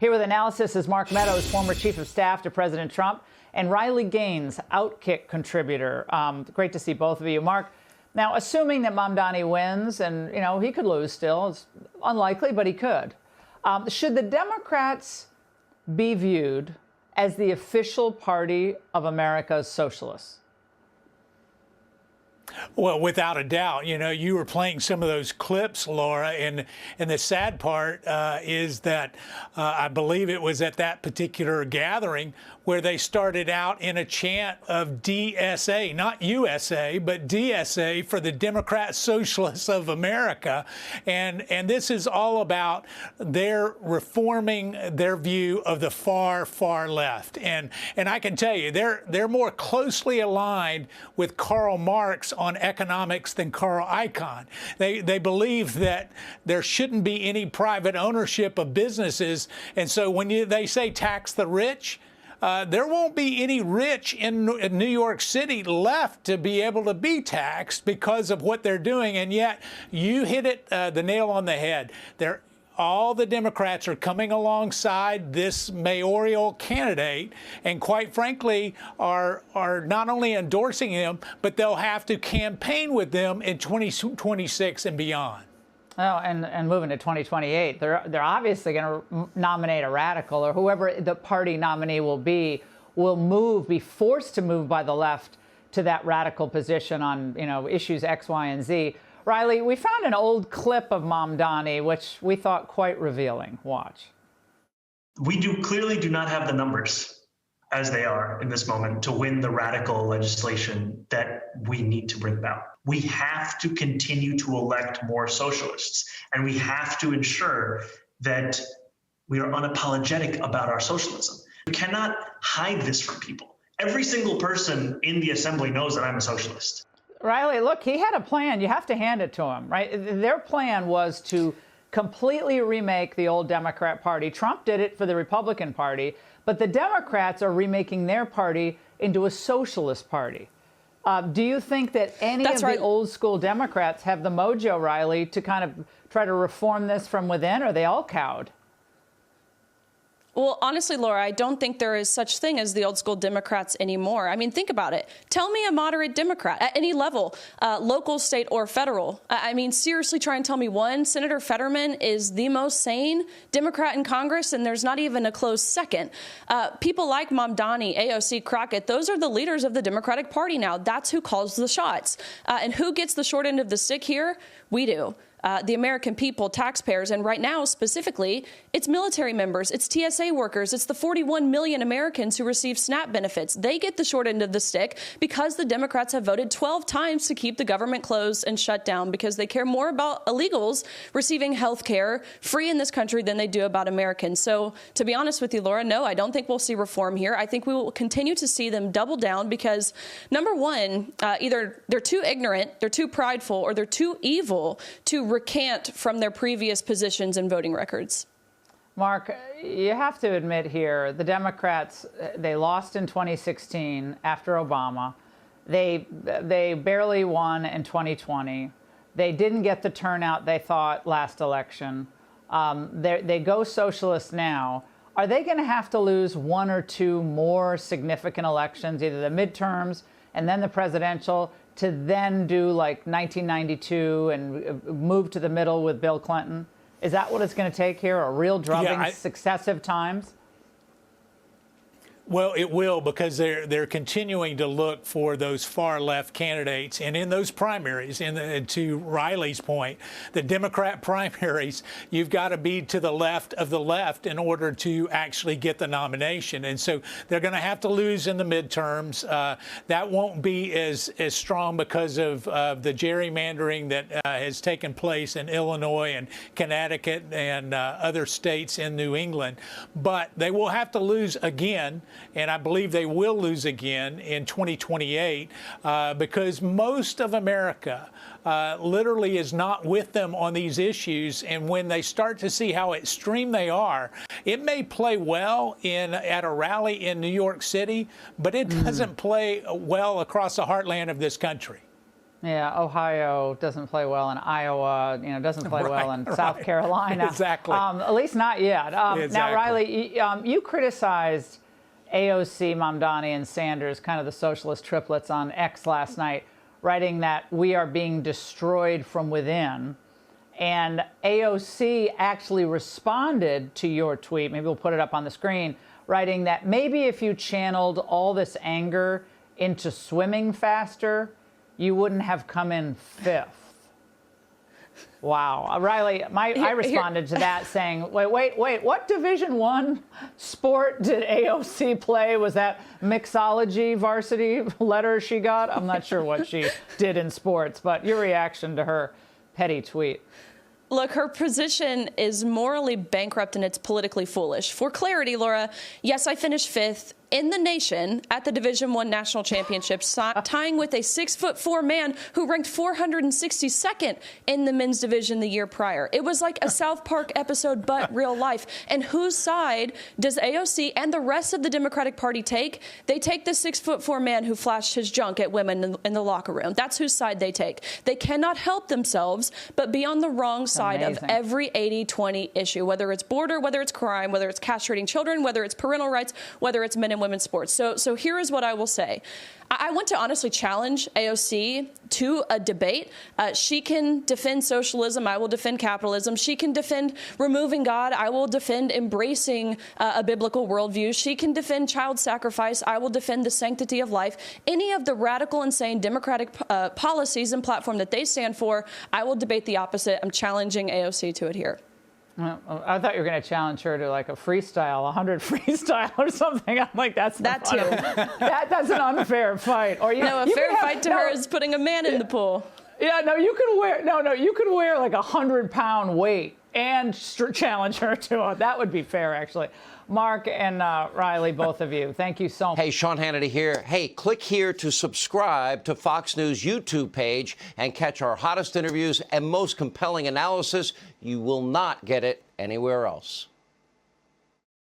Here with analysis is Mark Meadows, former chief of staff to President Trump, and Riley Gaines, OutKick contributor. Great to see both of you. Mark, now assuming that Mamdani wins, and he could lose still, it's unlikely, but he could. Should the Democrats be viewed as the official party of America's socialists? Well, without a doubt, you were playing some of those clips, Laura, and the sad part is that I believe it was at that particular gathering where they started out in a chant of DSA, not USA, but DSA for the Democrat Socialists of America. And this is all about their reforming their view of the far, far left. And I can tell you, they're more closely aligned with Karl Marx on economics than Carl Icahn. They believe that there shouldn't be any private ownership of businesses. And so when they say tax the rich, there won't be any rich in New York City left to be able to be taxed because of what they're doing. And yet you hit it the nail on the head. All the Democrats are coming alongside this mayoral candidate and, quite frankly, are not only endorsing him, but they'll have to campaign with them in 2026 and beyond. Oh, and moving to 2028, they're obviously going to nominate a radical, or whoever the party nominee will be forced to move by the left to that radical position on issues X, Y, and Z. Riley, we found an old clip of Mamdani, which we thought quite revealing. Watch. We clearly do not have the numbers as they are in this moment to win the radical legislation that we need to bring about. We have to continue to elect more socialists, and we have to ensure that we are unapologetic about our socialism. We cannot hide this from people. Every single person in the assembly knows that I'm a socialist. Riley, look, he had a plan. You have to hand it to him, right? Their plan was to completely remake the old Democrat Party. Trump did it for the Republican Party, but the Democrats are remaking their party into a socialist party. Do you think that any of the old school Democrats have the mojo, Riley, to kind of try to reform this from within, or are they all cowed? Well, honestly, Laura, I don't think there is such thing as the old school Democrats anymore. I mean, think about it. Tell me a moderate Democrat at any level, local, state, or federal. I mean, seriously, try and tell me one. Senator Fetterman is the most sane Democrat in Congress, and there's not even a close second. People like Mamdani, AOC, Crockett, those are the leaders of the Democratic Party now. That's who calls the shots. And who gets the short end of the stick here? We do. The American people, taxpayers, and right now specifically, it's military members, it's TSA workers, it's the 41 million Americans who receive SNAP benefits. They get the short end of the stick because the Democrats have voted 12 times to keep the government closed and shut down because they care more about illegals receiving health care free in this country than they do about Americans. So to be honest with you, Laura, no, I don't think we'll see reform here. I think we will continue to see them double down because, number one, either they're too ignorant, they're too prideful, or they're too evil to recant from their previous positions and voting records. Mark, you have to admit here, the Democrats, they lost in 2016 after Obama. They barely won in 2020. They didn't get the turnout they thought last election. They go socialist now. Are they going to have to lose one or two more significant elections, either the midterms and then the presidential, to then do like 1992 and move to the middle with Bill Clinton? Is that what it's going to take here, a real drubbing successive times? Well, it will, because they're continuing to look for those far left candidates. And in those primaries, and to Riley's point, the Democrat primaries, you've got to be to the left of the left in order to actually get the nomination. And so they're going to have to lose in the midterms. That won't be as strong because of the gerrymandering that has taken place in Illinois and Connecticut and other states in New England. But they will have to lose again. And I believe they will lose again in 2028 because most of America literally is not with them on these issues. And when they start to see how extreme they are, it may play well at a rally in New York City, but it doesn't play well across the heartland of this country. Yeah, Ohio doesn't play well in Iowa, doesn't play well in South Carolina. Exactly. At least not yet. Exactly. Now, Riley, you criticized AOC, Mamdani, and Sanders, kind of the socialist triplets, on X last night, writing that we are being destroyed from within. And AOC actually responded to your tweet, maybe we'll put it up on the screen, writing that maybe if you channeled all this anger into swimming faster, you wouldn't have come in fifth. Wow. Riley, I responded to that saying, wait, what Division I sport did AOC play? Was that mixology varsity letter she got? I'm not sure what she did in sports, but your reaction to her petty tweet. Look, her position is morally bankrupt and it's politically foolish. For clarity, Laura, yes, I finished fifth in the nation at the Division I National Championships, tying with a 6'4" man who ranked 462nd in the men's division the year prior. It was like a South Park episode, but real life. And whose side does AOC and the rest of the Democratic Party take? They take the 6'4" man who flashed his junk at women in the locker room. That's whose side they take. They cannot help themselves but be on the wrong side of every 80-20 issue, whether it's border, whether it's crime, whether it's castrating children, whether it's parental rights, whether it's men and women's sports. So here is what I will say. I want to honestly challenge AOC to a debate. She can defend socialism. I will defend capitalism. She can defend removing God. I will defend embracing a biblical worldview. She can defend child sacrifice. I will defend the sanctity of life. Any of the radical, insane Democratic policies and platform that they stand for, I will debate the opposite. I'm challenging AOC to adhere. I thought you were going to challenge her to like a freestyle, 100 freestyle or something. I'm like, that's not that too. That's an unfair fight. Or a fair fight to her is putting a man in the pool. Yeah, no, you could wear like 100-pound weight and challenge her to it. That would be fair, actually. Mark and Riley, both of you, thank you so much. Hey, Sean Hannity here. Hey, click here to subscribe to Fox News YouTube page and catch our hottest interviews and most compelling analysis. You will not get it anywhere else.